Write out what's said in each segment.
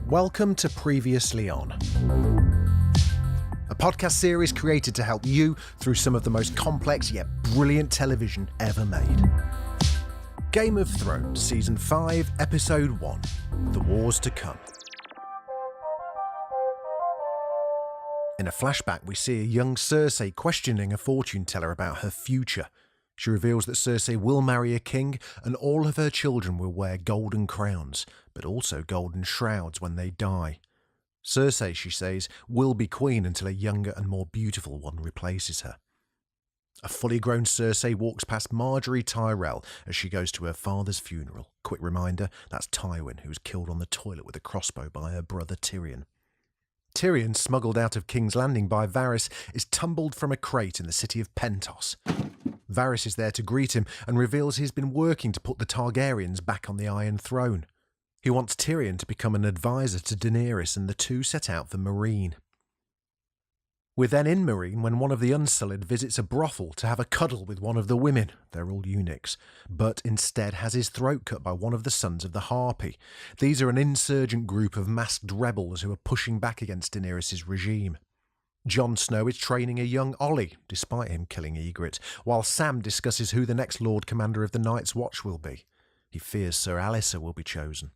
Welcome to Previously On, a podcast series created to help you through some of the most complex yet brilliant television ever made. Game of Thrones Season 5, Episode 1, The Wars to Come. In a flashback, we see a young Cersei questioning a fortune teller about her future. She reveals that Cersei will marry a king and all of her children will wear golden crowns, but also golden shrouds when they die. Cersei, she says, will be queen until a younger and more beautiful one replaces her. A fully grown Cersei walks past Margaery Tyrell as she goes to her father's funeral. Quick reminder, that's Tywin, who was killed on the toilet with a crossbow by her brother Tyrion. Tyrion, smuggled out of King's Landing by Varys, is tumbled from a crate in the city of Pentos. Varys is there to greet him and reveals he's been working to put the Targaryens back on the Iron Throne. He wants Tyrion to become an advisor to Daenerys, and the two set out for Meereen. We're then in Meereen when one of the Unsullied visits a brothel to have a cuddle with one of the women. They're all eunuchs, but instead has his throat cut by one of the sons of the Harpy. These are an insurgent group of masked rebels who are pushing back against Daenerys' regime. Jon Snow is training a young Olly, despite him killing Ygritte, while Sam discusses who the next Lord Commander of the Night's Watch will be. He fears Sir Alliser will be chosen.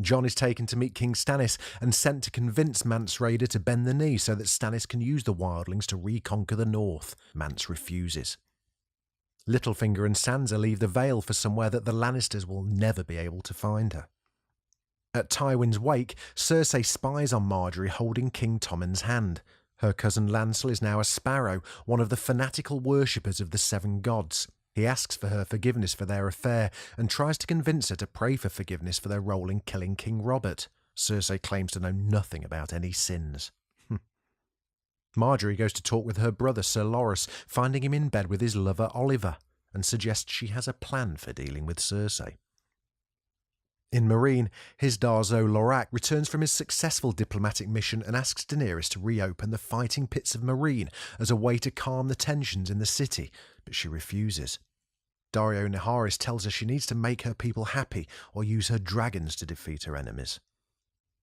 Jon is taken to meet King Stannis and sent to convince Mance Rayder to bend the knee so that Stannis can use the wildlings to reconquer the north. Mance refuses. Littlefinger and Sansa leave the Vale for somewhere that the Lannisters will never be able to find her. At Tywin's wake, Cersei spies on Margaery holding King Tommen's hand. Her cousin Lancel is now a Sparrow, one of the fanatical worshippers of the Seven Gods. He asks for her forgiveness for their affair and tries to convince her to pray for forgiveness for their role in killing King Robert. Cersei claims to know nothing about any sins. Margaery goes to talk with her brother Sir Loras, finding him in bed with his lover Oliver, and suggests she has a plan for dealing with Cersei. In Meereen, Hizdahr zo Loraq returns from his successful diplomatic mission and asks Daenerys to reopen the fighting pits of Meereen as a way to calm the tensions in the city, but she refuses. Daario Naharis tells her she needs to make her people happy or use her dragons to defeat her enemies.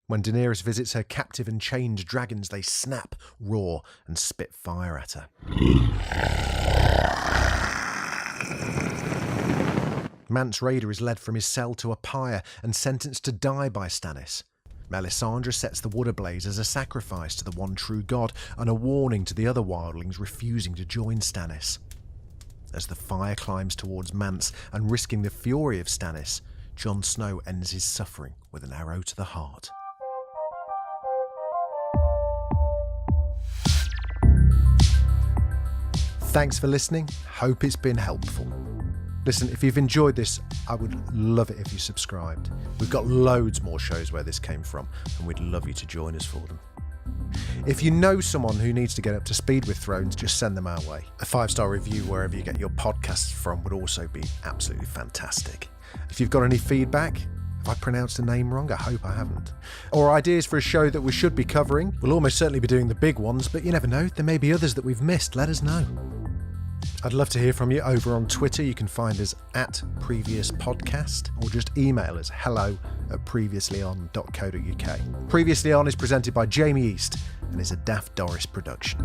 When Daenerys visits her captive and chained dragons, they snap, roar, and spit fire at her. Mance Rayder is led from his cell to a pyre and sentenced to die by Stannis. Melisandre sets the wood ablaze as a sacrifice to the one true god and a warning to the other wildlings refusing to join Stannis. As the fire climbs towards Mance and risking the fury of Stannis, Jon Snow ends his suffering with an arrow to the heart. Thanks for listening. Hope it's been helpful. Listen, if you've enjoyed this, I would love it if you subscribed. We've got loads more shows where this came from, and we'd love you to join us for them. If you know someone who needs to get up to speed with Thrones, just send them our way. A 5-star review wherever you get your podcasts from would also be absolutely fantastic. If you've got any feedback, have I pronounced the name wrong? I hope I haven't. Or ideas for a show that we should be covering? We'll almost certainly be doing the big ones, but you never know, there may be others that we've missed. Let us know. I'd love to hear from you over on Twitter. You can find us at Previous Podcast, or just email us hello@previouslyon.co.uk. Previously On is presented by Jamie East and is a Daft Doris production.